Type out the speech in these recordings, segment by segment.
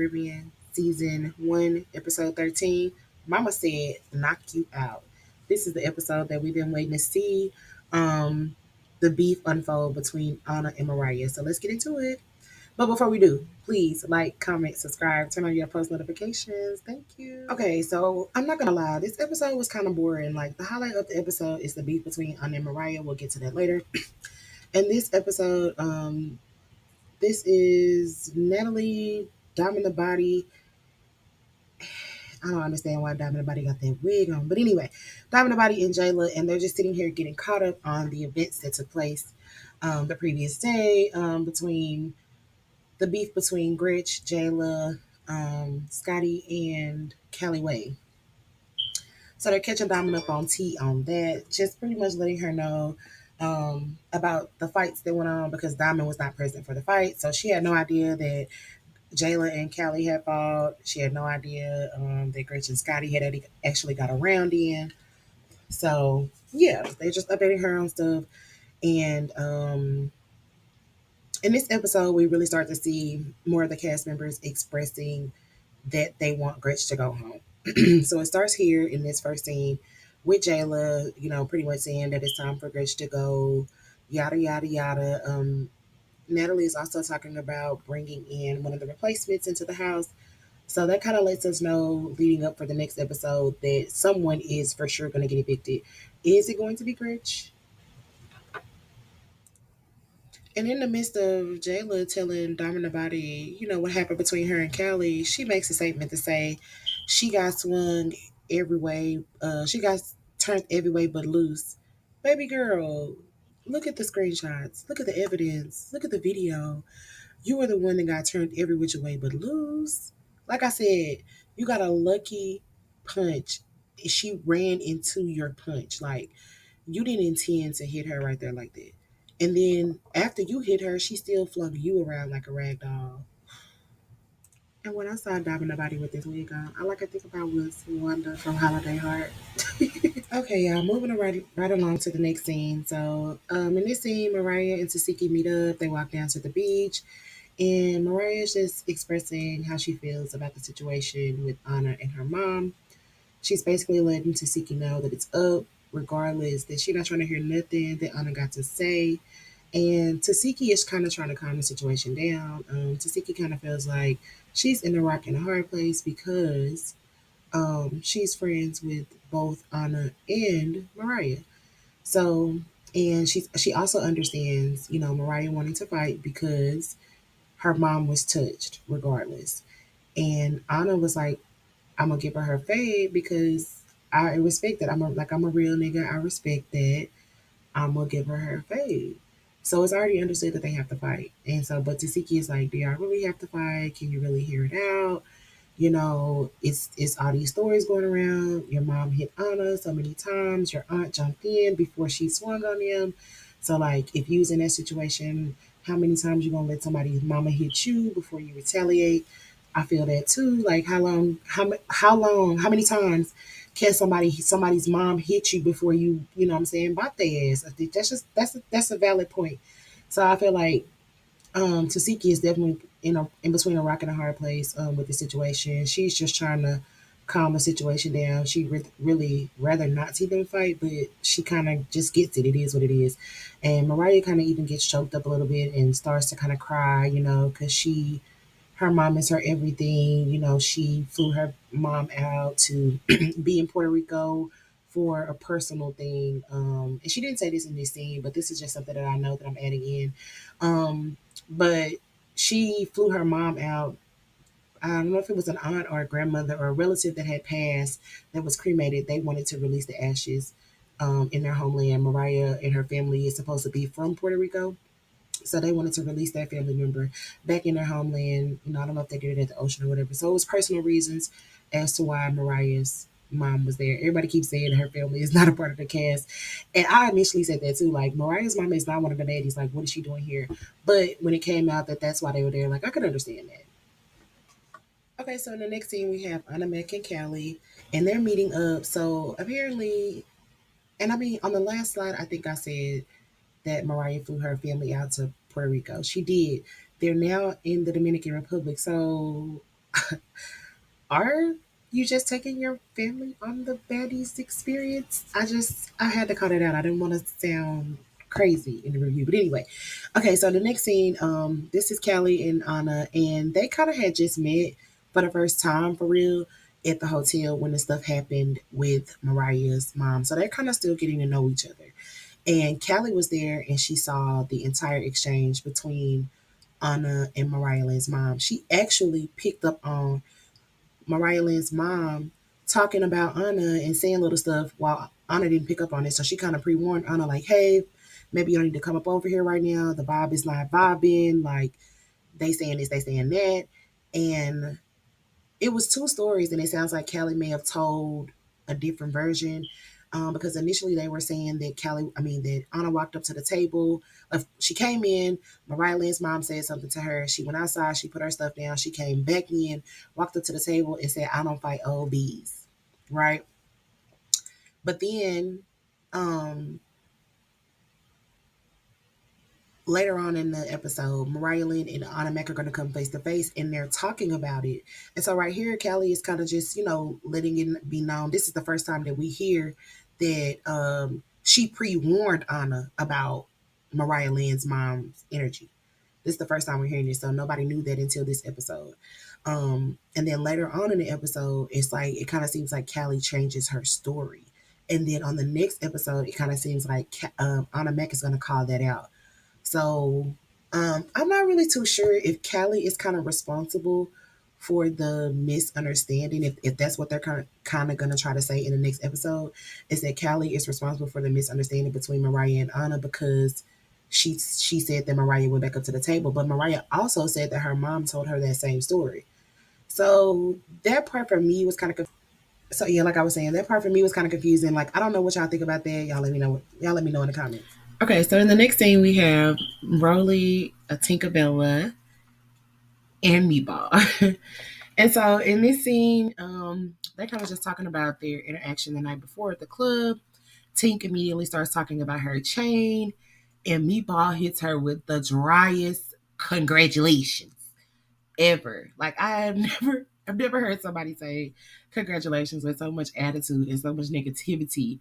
Caribbean, Season 1, Episode 13. Mama said, knock you out. This is the episode that we've been waiting to see um, the beef unfold between Anna and Mariah. So let's get into it. But before we do, please like, comment, subscribe, turn on your post notifications. Thank you. Okay, so I'm not gonna lie, this episode was kind of boring. Like the highlight of the episode is the beef between Anna and Mariah. We'll get to that later. And this episode, this is Natalie, Diamond the Body. I don't understand why Diamond the Body got that wig on. But anyway, Diamond the Body and Jayla, and they're just sitting here getting caught up on the events that took place the previous day between the beef between Gretch, Jayla, Scotty, and Callie Way. So they're catching Diamond up on tea on that, just pretty much letting her know about the fights that went on because Diamond was not present for the fight. So she had no idea that Jayla and Callie had fought. She had no idea that Gretch and Scotty had actually got around in. So yeah, they just updating her on stuff. And in this episode, we really start to see more of the cast members expressing that they want Gretch to go home. So it starts here in this first scene with Jayla, pretty much saying that it's time for Gretch to go, yada, yada, yada. Natalie is also talking about bringing in one of the replacements into the house. So that kind of lets us know, leading up for the next episode, that someone is for sure going to get evicted. Is it going to be Gretch? And in the midst of Jayla telling Diamond about it, what happened between her and Callie, she makes a statement to say she got swung every way. She got turned every way but loose. Baby girl, look at the screenshots. Look at the evidence. Look at the video. You were the one that got turned every which way but loose. Like I said, you got a lucky punch. She ran into your punch. Like, you didn't intend to hit her right there like that. And then after you hit her, she still flung you around like a rag doll. And when I saw Diamond the Body with this wig on, all I could think about was Wanda from Holiday Heart. Okay, y'all, moving right along to the next scene. So, in this scene, Mariah and Tasiki meet up. They walk down to the beach, and Mariah is just expressing how she feels about the situation with Anna and her mom. She's basically letting Tasiki know that it's up, regardless, that she's not trying to hear nothing that Anna got to say. And Tasiki is kind of trying to calm the situation down. Tasiki kind of feels like she's in a rock and a hard place because she's friends with both Anna and Mariah. So, and she also understands, Mariah wanting to fight because her mom was touched, regardless. And Anna was like, I'm gonna give her her fade because I respect that. I'm a real nigga. I respect that. I'm gonna give her her fade. So it's already understood that they have to fight. And so, but Tasiki is like, do y'all really have to fight? Can you really hear it out? It's all these stories going around. Your mom hit Anna so many times. Your aunt jumped in before she swung on him. So like, if you was in that situation, how many times you gonna let somebody's mama hit you before you retaliate? I feel that too. Like, how many times can somebody's mom hit you before you know what I'm saying, bop their ass? I think that's a valid point. So I feel like Tasiki is definitely in between a rock and a hard place with the situation. She's just trying to calm the situation down. She really rather not see them fight, but she kind of just gets it. It is what it is. And Mariah kind of even gets choked up a little bit and starts to kind of cry, because her mom is her everything. She flew her mom out to be in Puerto Rico for a personal thing. And she didn't say this in this scene, but this is just something that I know that I'm adding in. But she flew her mom out. I don't know if it was an aunt or a grandmother or a relative that had passed that was cremated. They wanted to release the ashes in their homeland. Mariah and her family is supposed to be from Puerto Rico. So they wanted to release that family member back in their homeland. I don't know if they did it at the ocean or whatever. So it was personal reasons as to why Mariah's mom was there. Everybody keeps saying her family is not a part of the cast. And I initially said that too. Like, Mariah's mom is not one of the baddies. Like, what is she doing here? But when it came out that that's why they were there, like, I could understand that. Okay, so in the next scene, we have Anna, Mac, and Callie, and they're meeting up. So apparently, and I mean, on the last slide, I think I said that Mariah flew her family out to Puerto Rico. She did. They're now in the Dominican Republic. So Are you just taking your family on the Baddies experience? I had to call it out. I didn't want to sound crazy in the review. But anyway, okay, so the next scene, this is Callie and Anna, and they kind of had just met for the first time for real at the hotel when the stuff happened with Mariah's mom. So they're kind of still getting to know each other. And Callie was there and she saw the entire exchange between Anna and Mariah Lynn's mom. She actually picked up on Mariah Lynn's mom talking about Anna and saying little stuff while Anna didn't pick up on it. So she kind of pre warned Anna, like, hey, maybe you don't need to come up over here right now. The vibe is not vibing. Like, they saying this, they saying that. And it was two stories, and it sounds like Callie may have told a different version. Because initially they were saying that that Anna walked up to the table. She came in, Mariah Lynn's mom said something to her. She went outside, she put her stuff down, she came back in, walked up to the table and said, I don't fight old bees. Right? But then um later on in the episode, Mariah Lynn and Anna Mac are going to come face to face and they're talking about it. And so, right here, Callie is kind of just, letting it be known. This is the first time that we hear that she pre warned Anna about Mariah Lynn's mom's energy. This is the first time we're hearing this. So, nobody knew that until this episode. And then later on in the episode, it's like, it kind of seems like Callie changes her story. And then on the next episode, it kind of seems like Anna Mac is going to call that out. So I'm not really too sure if Callie is kind of responsible for the misunderstanding. If that's what they're kind of going to try to say in the next episode, is that Callie is responsible for the misunderstanding between Mariah and Anna because she said that Mariah went back up to the table, but Mariah also said that her mom told her that same story. So that part for me was kind of so yeah, like I was saying, that part for me was kind of confusing. Like I don't know what y'all think about that. Y'all let me know. Y'all let me know in the comments. Okay, so in the next scene we have Rolly, a Tinkerbella, and Meatball. And so in this scene, they're kind of just talking about their interaction the night before at the club. Tink immediately starts talking about her chain, and Meatball hits her with the driest congratulations ever. Like I've never heard somebody say congratulations with so much attitude and so much negativity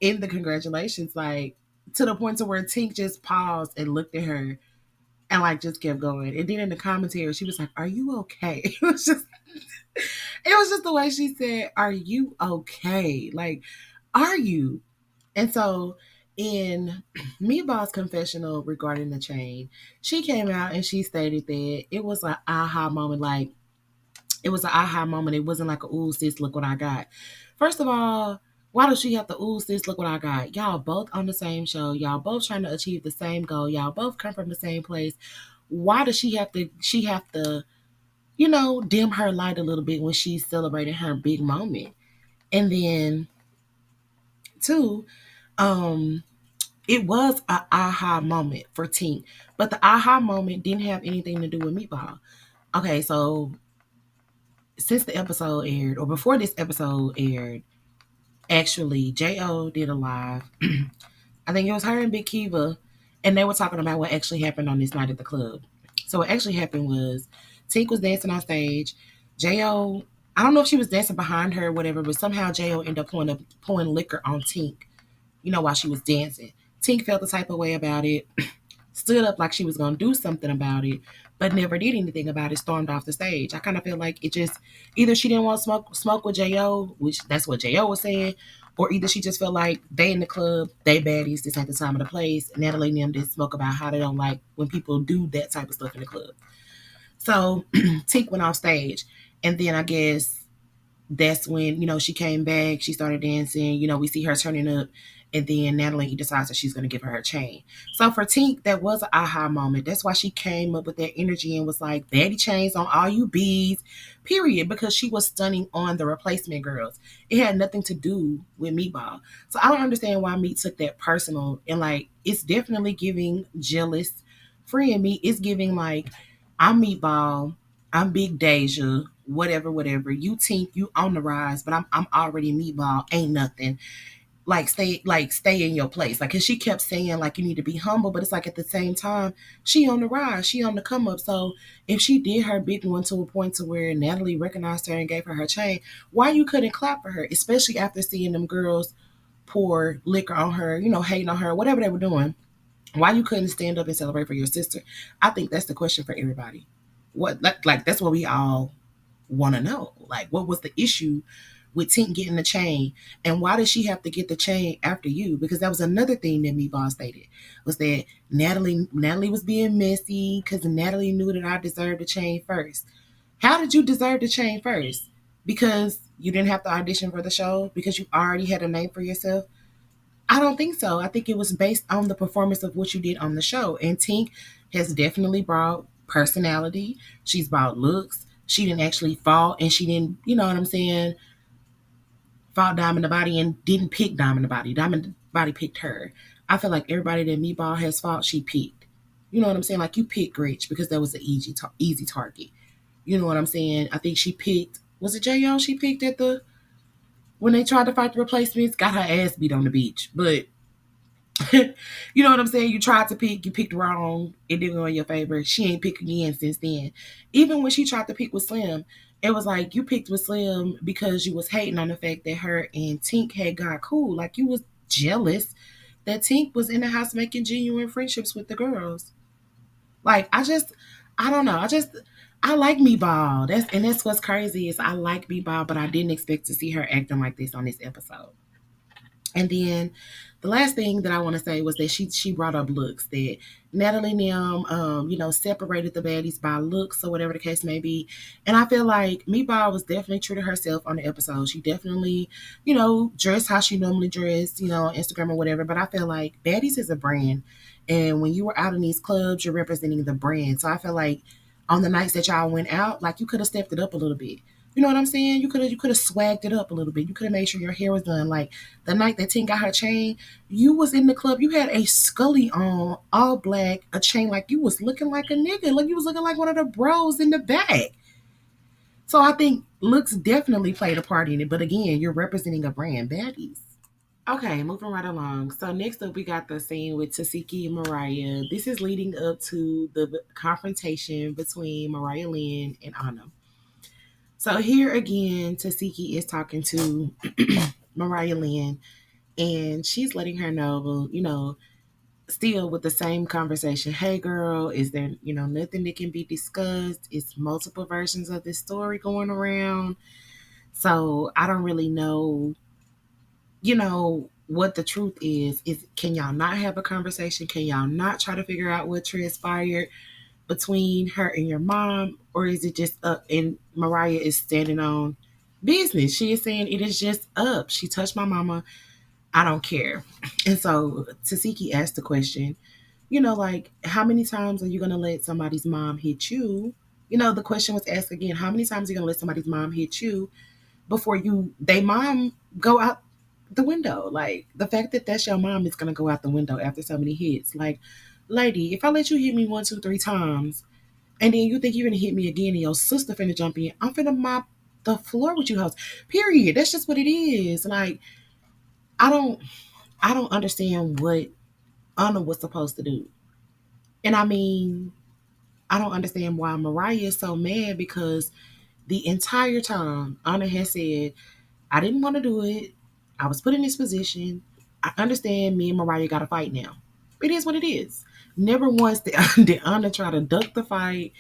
in the congratulations, like to the point to where Tink just paused and looked at her and like just kept going. And then in the commentary, she was like, "Are you okay?" It was just the way she said, "Are you okay?" Like, are you? And so in Meatball's confessional regarding the chain, she came out and she stated that it was an aha moment. Like it was an aha moment. It wasn't like a ooh sis, look what I got. First of all, why does she have to ooh sis, look what I got? Y'all both on the same show. Y'all both trying to achieve the same goal. Y'all both come from the same place. Why does she have to dim her light a little bit when she's celebrating her big moment? And then two, um, it was an aha moment for Tink, but the aha moment didn't have anything to do with Meatball. Okay, so since the episode aired, or before this episode aired, actually, Jo did a live. I think it was her and Big Kiva, and they were talking about what actually happened on this night at the club. So what actually happened was Tink was dancing on stage. Jo, I don't know if she was dancing behind her or whatever, but somehow Jo ended up pouring liquor on Tink, while she was dancing. Tink felt the type of way about it, stood up like she was going to do something about it, but never did anything about it, stormed off the stage. I kind of feel like it just, either she didn't want to smoke with Jo, which that's what Jo was saying, or either she just felt like they in the club, they baddies, this ain't the time of the place. Natalie and them did smoke about how they don't like when people do that type of stuff in the club. So Tink went off stage, and then I guess that's when, she came back, she started dancing, we see her turning up, and then Natalie decides that she's going to give her chain. So for Tink, that was an aha moment. That's why she came up with that energy and was like, baddie chains on all you bees, period, because she was stunning on the replacement girls. It had nothing to do with Meatball. So I don't understand why Meat took that personal, and like, it's definitely giving jealous friend me. It's giving like, I'm Meatball, I'm Big Deja, whatever. You Tink, you on the rise, but I'm already Meatball, ain't nothing. stay in your place. Like, cause she kept saying like you need to be humble, but it's like at the same time she on the rise, she on the come up. So if she did her big one to a point to where Natalie recognized her and gave her chain, why you couldn't clap for her, especially after seeing them girls pour liquor on her, hating on her, whatever they were doing. Why you couldn't stand up and celebrate for your sister? I think that's the question for everybody. What like that's what we all want to know. Like, what was the issue with Tink getting the chain, and why did she have to get the chain after you? Because that was another thing that Meatball stated, was that Natalie was being messy because Natalie knew that I deserved the chain first. How did you deserve the chain first? Because you didn't have to audition for the show? Because you already had a name for yourself? I don't think so. I think it was based on the performance of what you did on the show. And Tink has definitely brought personality. She's brought looks. She didn't actually fall, and she didn't, you know what I'm saying, fought Diamond the Body and didn't pick Diamond the Body. Diamond the Body picked her. I feel like everybody that Meatball has fought, she picked. You know what I'm saying? Like, you picked Rich because that was the easy target. You know what I'm saying? I think she picked, was it J.O. she picked at the, when they tried to fight the replacements, got her ass beat on the beach. But you know what I'm saying? You tried to pick, you picked wrong, it didn't go in your favor. She ain't picked again since then. Even when she tried to pick with Slim, it was like you picked with Slim because you was hating on the fact that her and Tink had got cool. Like, you was jealous that Tink was in the house making genuine friendships with the girls. Like, I don't know. I like Meatball. That's what's crazy is I like Meatball, but I didn't expect to see her acting like this on this episode. And then the last thing that I want to say was that she brought up looks, that Natalie and them, separated the baddies by looks or whatever the case may be. And I feel like Meatball was definitely true to herself on the episode. She definitely, dressed how she normally dressed, on Instagram or whatever. But I feel like Baddies is a brand. And when you were out in these clubs, you're representing the brand. So I feel like on the nights that y'all went out, like, you could have stepped it up a little bit. You know what I'm saying? You could have swagged it up a little bit. You could have made sure your hair was done. Like, the night that Tink got her chain, you was in the club. You had a Scully on, all black, a chain, like you was looking like a nigga. Like, you was looking like one of the bros in the back. So I think looks definitely played a part in it. But again, you're representing a brand, Baddies. Okay, moving right along. So next up, we got the scene with Tasiki and Mariah. This is leading up to the confrontation between Mariah Lynn and Ahna. So here again, Tasiki is talking to Mariah Lynn, and she's letting her know, still with the same conversation. Hey, girl, is there, nothing that can be discussed? It's multiple versions of this story going around. So I don't really know, what the truth is. Can y'all not have a conversation? Can y'all not try to figure out what transpired between her and your mom? Or is it just up? And Mariah is standing on business. She is saying it is just up. She touched my mama. I don't care. And so Tasiki asked the question, like, how many times are you going to let somebody's mom hit you? The question was asked again, how many times are you going to let somebody's mom hit you before they mom go out the window? Like, the fact that that's your mom is going to go out the window after so many hits. Like, lady, if I let you hit me 1, 2, 3 times, and then you think you're going to hit me again and your sister finna jump in, I'm finna mop the floor with you hoes. Period. That's just what it is. Like, I don't I don't understand what Anna was supposed to do. And I mean, I don't understand why Mariah is so mad, because the entire time Anna has said, I didn't want to do it. I was put in this position. I understand me and Mariah got to fight now. It is what it is. Never once did Anna try to duck the fight,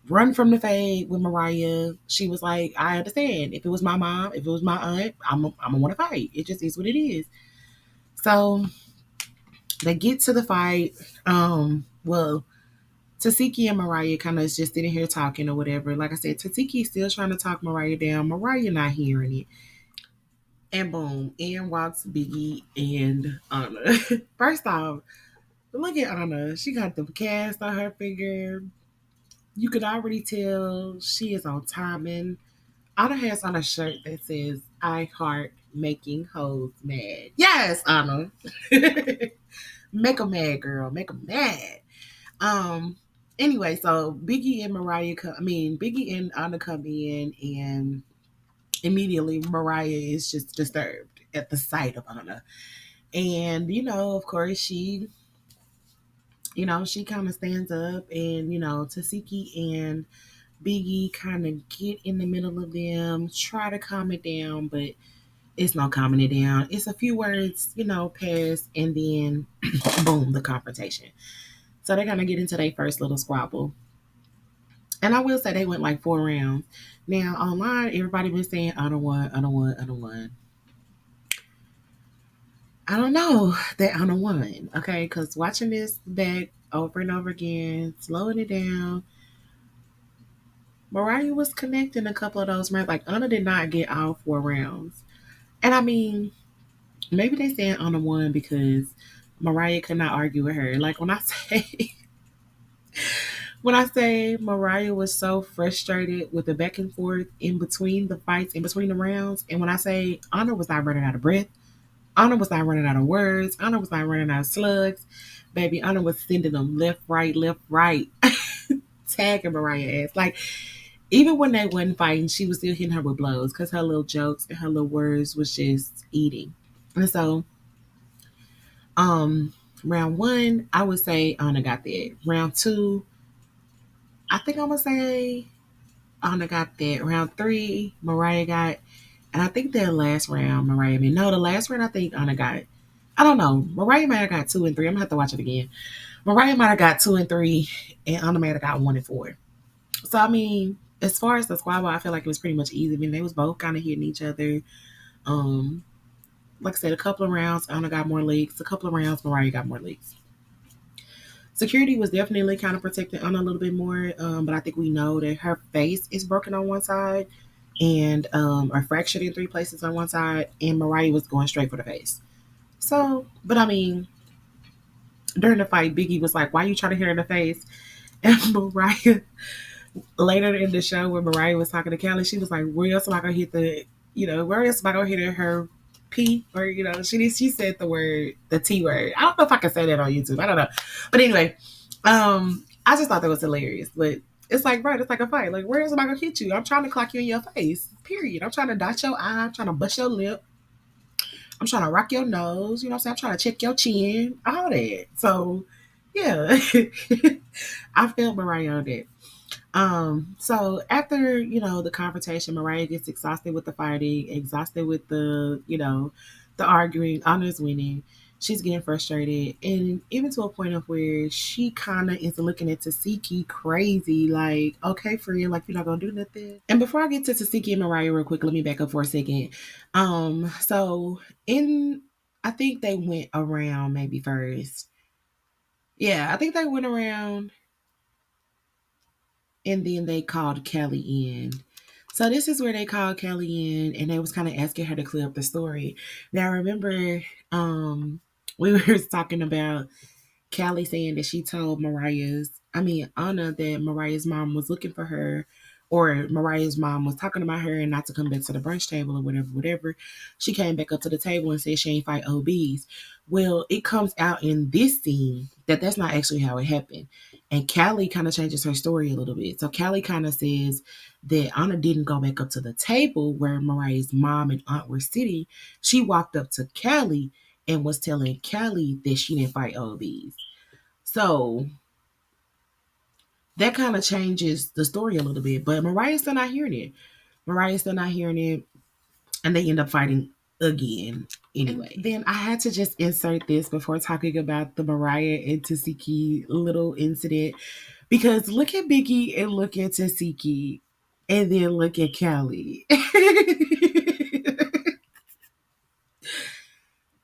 run from the fade with Mariah. She was like, I understand. If it was my mom, if it was my aunt, I'm going to want to fight. It just is what it is. So they get to the fight. Well, Tasiki and Mariah kind of is just sitting here talking or whatever. Like I said, Tasiki is still trying to talk Mariah down. Mariah not hearing it. And boom, in walks Biggie and Anna. First off, look at Anna. She got the cast on her finger. You could already tell she is on timing. Anna has on a shirt that says, I heart making hoes mad. Yes, Anna. Make 'em mad, girl. Make 'em mad. Um. Anyway, so Biggie and Anna come in, and immediately Mariah is just disturbed. at the sight of Ahna. And, of course, she kind of stands up and, Tasiki and Biggie kind of get in the middle of them, try to calm it down, but it's not calming it down. It's a few words, pass, and then boom, the confrontation. So they kind of get into their first little squabble. And I will say they went like 4 rounds. Now, online, everybody was saying, I don't want, I don't want, I don't want. I don't know that Ahna won, okay? Because watching this back over and over again, slowing it down, Mariah was connecting a couple of those rounds. Like, Ahna did not get all 4 rounds. And I mean, maybe they saying Ahna won because Mariah could not argue with her. Like, when I say, when I say Mariah was so frustrated with the back and forth in between the fights, in between the rounds, and when I say Ahna was not running out of breath, Ahna was not running out of words, Ahna was not running out of slugs, baby, Ahna was sending them left, right, tagging Mariah ass. Like, even when they wasn't fighting, she was still hitting her with blows because her little jokes and her little words was just eating. And so, round one, I would say Ahna got that. Round two, I think I'm gonna say Ahna got that. Round three, Mariah got, and I think that last round, Mariah. No, the last round I think Ahna got. I don't know. Mariah might have got two and three. I'm gonna have to watch it again. Mariah might have got two and three, and Ahna might have got 1 and 4. So I mean, as far as the squabble, I feel like it was pretty much easy. I mean, they was both kind of hitting each other. Um, like I said, a couple of rounds, Ahna got more legs. A couple of rounds, Mariah got more legs. Security was definitely kind of protecting Ahna a little bit more, but I think we know that her face is broken on one side and are fractured in 3 places on one side, and Mariah was going straight for the face. So, but I mean, during the fight, Biggie was like, "Why you trying to hit her in the face?" And Mariah, later in the show, when Mariah was talking to Callie, she was like, "Where else am I gonna hit where else am I gonna hit her P?" Or she said the T word. I don't know if I can say that on YouTube. I don't know, but anyway, I just thought that was hilarious. But it's like, right, it's like a fight. Like, where else am I gonna hit you? I'm trying to clock you in your face. Period. I'm trying to dot your eye. I'm trying to bust your lip. I'm trying to rock your nose. You know what I'm saying? I'm trying to check your chin. All that. So, yeah, I felt Mariah on that. So after, the confrontation, Mariah gets exhausted with the fighting, exhausted with the arguing, Honors winning. She's getting frustrated, and even to a point of where she kind of is looking at Tasiki crazy, like, okay, friend, like, you're not gonna do nothing. And before I get to Tasiki and Mariah real quick, let me back up for a second. So in I think they went around maybe first. Yeah, I think they went around and then they called Kelly in. So this is where they called Kelly in, and they was kind of asking her to clear up the story. Now remember, we were talking about Callie saying that she told Ahna, that Mariah's mom was looking for her, or Mariah's mom was talking about her and not to come back to the brunch table or whatever. She came back up to the table and said she ain't fight OBs. Well, it comes out in this scene that that's not actually how it happened. And Callie kind of changes her story a little bit. So Callie kind of says that Anna didn't go back up to the table where Mariah's mom and aunt were sitting. She walked up to Callie and was telling Callie that she didn't fight OBs. So that kind of changes the story a little bit. But Mariah's still not hearing it. Mariah's still not hearing it. And they end up fighting again anyway. And then I had to just insert this before talking about the Mariah and Tasiki little incident. Because look at Biggie and look at Tasiki. And then look at Callie.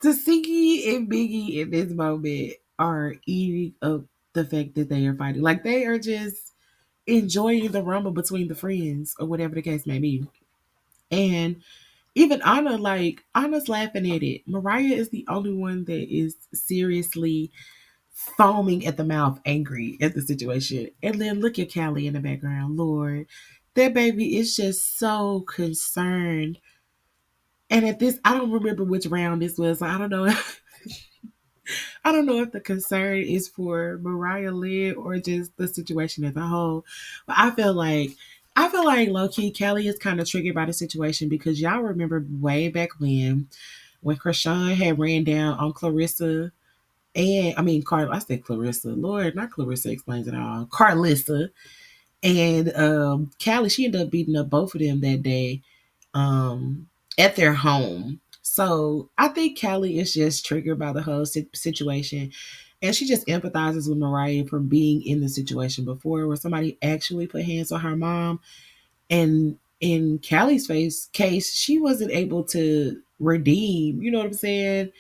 Tasiki and Biggie in this moment are eating up the fact that they are fighting. Like, they are just enjoying the rumble between the friends or whatever the case may be. And even Ahna, like, Anna's laughing at it. Mariah is the only one that is seriously foaming at the mouth, angry at the situation. And then look at Callie in the background. Lord, that baby is just so concerned. And at this, I don't remember which round this was. I don't know. I don't know if the concern is for Mariah Lynn or just the situation as a whole. But I feel like low key Kelly is kind of triggered by the situation because y'all remember way back when when Krishan had ran down on Clarissa and I mean Car I said Clarissa. Lord, not Clarissa explains it all. Carlissa and Callie, she ended up beating up both of them that day um at their home. So I think Callie is just triggered by the whole situation. And she just empathizes with Mariah from being in the situation before where somebody actually put hands on her mom. And in Callie's case, she wasn't able to redeem, you know what I'm saying?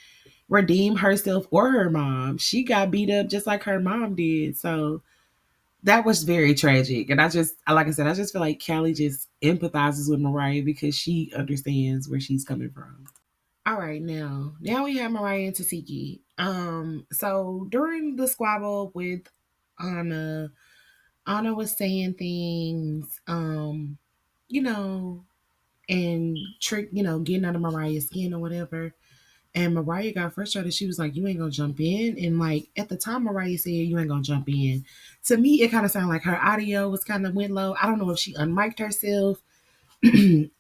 Redeem herself or her mom. She got beat up just like her mom did. So that was very tragic. And like I said, I just feel like Callie just empathizes with Mariah because she understands where she's coming from. All right, now we have Mariah and Tasiki. So during the squabble with Anna, Anna was saying things, you know, and getting under Mariah's skin or whatever. And Mariah got frustrated. She was like, "You ain't gonna jump in." And like at the time, Mariah said, "You ain't gonna jump in." To me, it kind of sounded like her audio was kind of went low. I don't know if she unmiked herself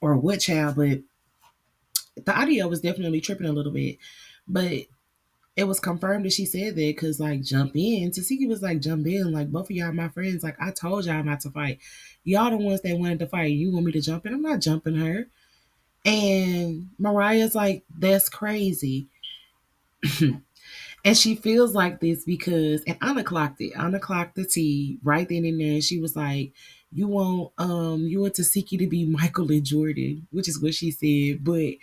or what, child, but the audio was definitely tripping a little bit. But it was confirmed that she said that because like jump in. Tasiki was like, "Jump in, like both of y'all my friends. Like I told y'all not to fight. Y'all the ones that wanted to fight. You want me to jump in? I'm not jumping her." And Mariah's like, "That's crazy." And she feels like this because, and Anna clocked it. Anna clocked the tea right then and there. She was like, you want Tasiki to be Michael and Jordan," which is what she said. But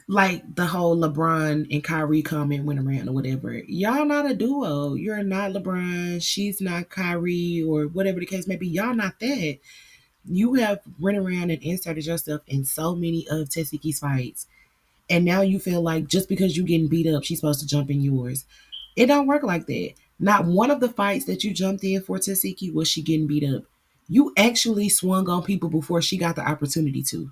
like the whole LeBron and Kyrie comment went around or whatever. Y'all not a duo. You're not LeBron. She's not Kyrie or whatever the case may be. Y'all not that. You have run around and inserted yourself in so many of Tasiki's fights. And now you feel like just because you getting beat up, she's supposed to jump in yours. It don't work like that. Not one of the fights that you jumped in for Tasiki was she getting beat up. You actually swung on people before she got the opportunity to.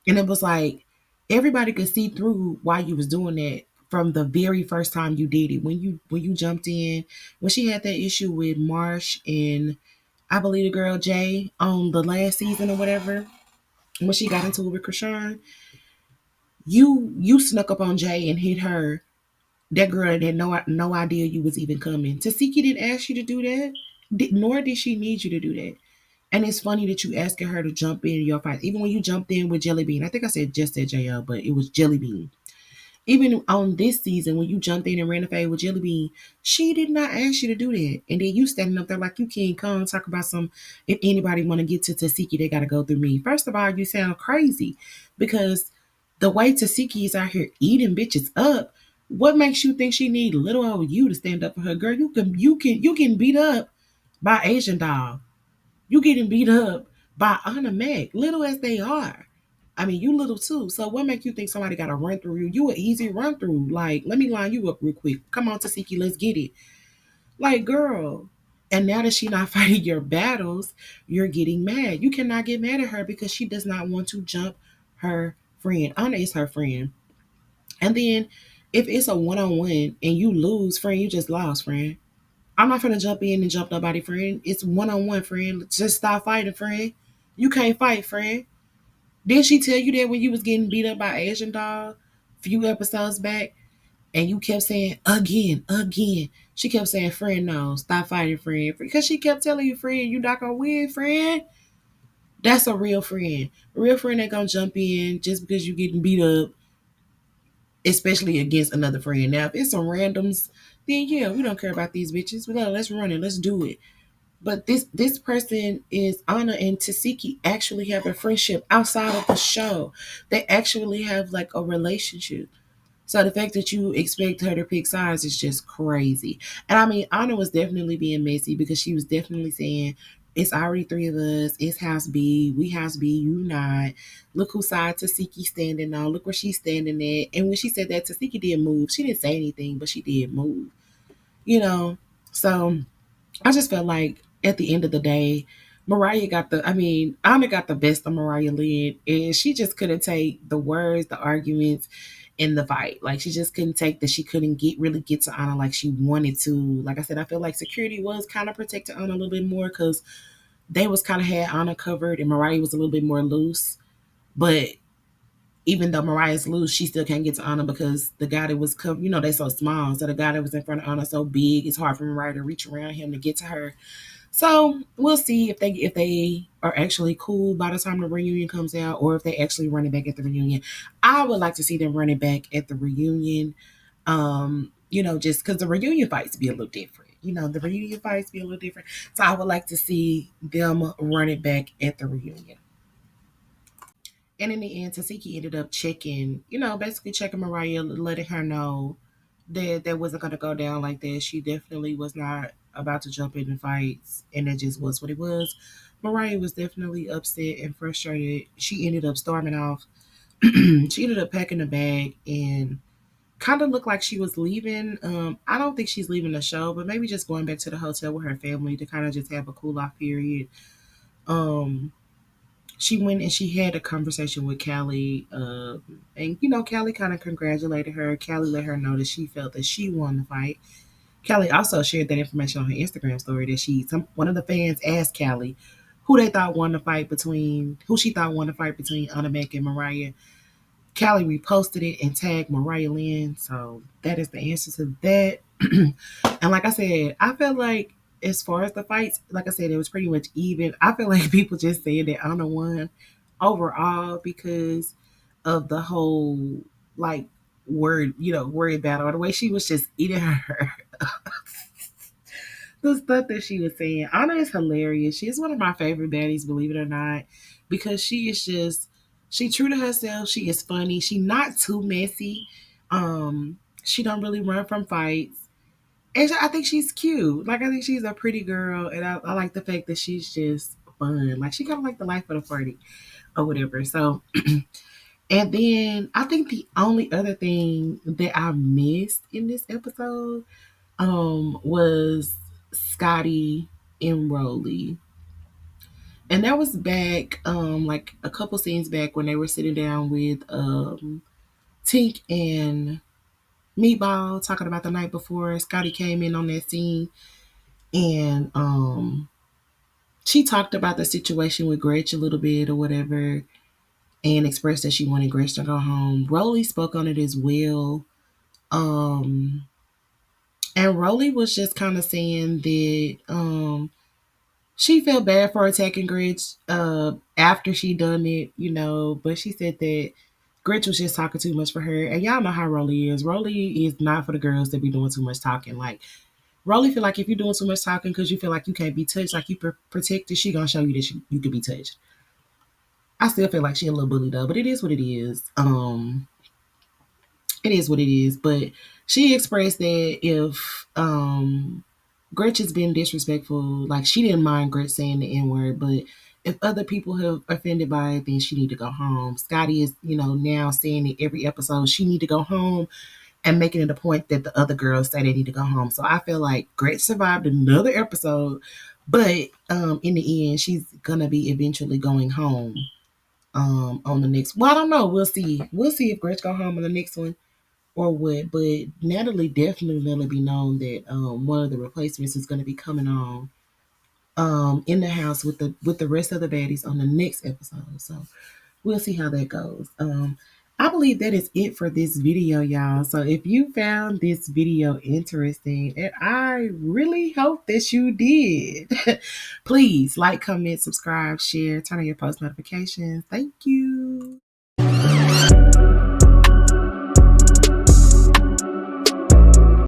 And it was like everybody could see through why you was doing that from the very first time you did it. When you jumped in, when she had that issue with Marsh and I believe the girl Jay on the last season or whatever, when she got into it with Krishan, you snuck up on Jay and hit her. That girl had no idea you was even coming. Tasiki didn't ask you to do that, nor did she need you to do that. And it's funny that you asking her to jump in your fight. Even when you jumped in with Jelly Bean, I think I said JL, but it was Jelly Bean. Even on this season, when you jumped in and ran a fade with Jelly Bean, she did not ask you to do that. And then you standing up there like you can't come talk about some. If anybody want to get to Tasiki, they got to go through me. First of all, you sound crazy because the way Tasiki is out here eating bitches up. What makes you think she need little old you to stand up for her, girl? You can beat up by Asian doll. You getting beat up by Ahna Mac, little as they are. I mean, you little too. So what make you think somebody got to run through you? You an easy run through. Like, let me line you up real quick. Come on, Tasiki, let's get it. Like, girl. And now that she not fighting your battles, you're getting mad. You cannot get mad at her because she does not want to jump her friend. Anna is her friend. And then if it's a one-on-one and you lose, friend, you just lost, friend. I'm not gonna jump in and jump nobody, friend. It's one-on-one, friend. Just stop fighting, friend. You can't fight, friend. Didn't she tell you that when you was getting beat up by Asian dog a few episodes back? And you kept saying again, again. She kept saying, friend, no, stop fighting, friend. Because she kept telling you, friend, you not gonna win, friend. That's a real friend. A real friend ain't gonna jump in just because you getting beat up, especially against another friend. Now, if it's some randoms, then yeah, we don't care about these bitches. Let's run it. Let's do it. But this person is Anna and Tasiki actually have a friendship outside of the show. They actually have like a relationship. So the fact that you expect her to pick sides is just crazy. And I mean, Anna was definitely being messy because she was definitely saying, it's already three of us. It's House B. We House B. You not. Look whose side Tasiki standing on. Look where she's standing at. And when she said that, Tasiki did move. She didn't say anything, but she did move. You know. So I just felt like at the end of the day, Anna got the best of Mariah Lynn, and she just couldn't take the words, the arguments, in the fight. Like she just couldn't take that she couldn't really get to Anna like she wanted to. Like I said, I feel like security was kind of protecting Anna a little bit more because they was kind of had Anna covered, and Mariah was a little bit more loose. But even though Mariah's loose, she still can't get to Anna because the guy that was covered, they so small. So the guy that was in front of Anna so big, it's hard for Mariah to reach around him to get to her. So we'll see if they are actually cool by the time the reunion comes out, or if they actually run it back at the reunion. I would like to see them run it back at the reunion. Just because the reunion fights be a little different. The reunion fights be a little different. So I would like to see them run it back at the reunion. And in the end, Tasiki ended up checking, basically checking Mariah, letting her know that that wasn't going to go down like that. She definitely was not about to jump in fights, and that just was what it was. Mariah was definitely upset and frustrated. She ended up storming off. She ended up packing a bag and kind of looked like she was leaving. I don't think she's leaving the show, but maybe just going back to the hotel with her family to kind of just have a cool off period. Um, she went and she had a conversation with Callie, and Callie kind of congratulated her. Callie let her know that she felt that she won the fight. Callie also shared that information on her Instagram story that one of the fans asked Callie who she thought won the fight between Anna Mac and Mariah. Callie reposted it and tagged Mariah Lynn. So that is the answer to that. And like I said, I felt like as far as the fights, like I said, it was pretty much even. I feel like people just said that Anna won overall because of the whole like word battle, or the way she was just eating her the stuff that she was saying. Anna is hilarious. She's one of my favorite baddies, believe it or not, because she true to herself. She is funny. She not too messy. She don't really run from fights. And I think she's cute. Like I think she's a pretty girl, and I like the fact that she's just fun. Like she kind of like the life of the party or whatever. So, and then I think the only other thing that I missed in this episode was Scotty and Rolly. And that was back like a couple scenes back when they were sitting down with Tink and Meatball talking about the night before. Scotty came in on that scene, and she talked about the situation with Gretch a little bit or whatever, and expressed that she wanted Gretch to go home. Rolly spoke on it as well. Um and Rolly was just kind of saying that she felt bad for attacking Gretch after she done it, but she said that Gretch was just talking too much for her. And y'all know how Rolly is. Rolly is not for the girls that be doing too much talking. Like, Rolly feel like if you're doing too much talking because you feel like you can't be touched, like you protected, she gonna show you that you could be touched. I still feel like she a little bully though, but it is what it is. It is what it is. But she expressed that if Gretch has been disrespectful, like she didn't mind Gretch saying the N word, but if other people have offended by it, then she need to go home. Scotty is, now saying it every episode. She need to go home and making it a point that the other girls say they need to go home. So I feel like Gretch survived another episode, but in the end, she's gonna be eventually going home. On the next, well, I don't know. We'll see. We'll see if Gretch go home on the next one or what. But Natalie definitely let it be known that one of the replacements is going to be coming on in the house with the rest of the baddies on the next episode. So we'll see how that goes. I believe that is it for this video, y'all. So if you found this video interesting, and I really hope that you did, please like, comment, subscribe, share, turn on your post notifications. Thank you.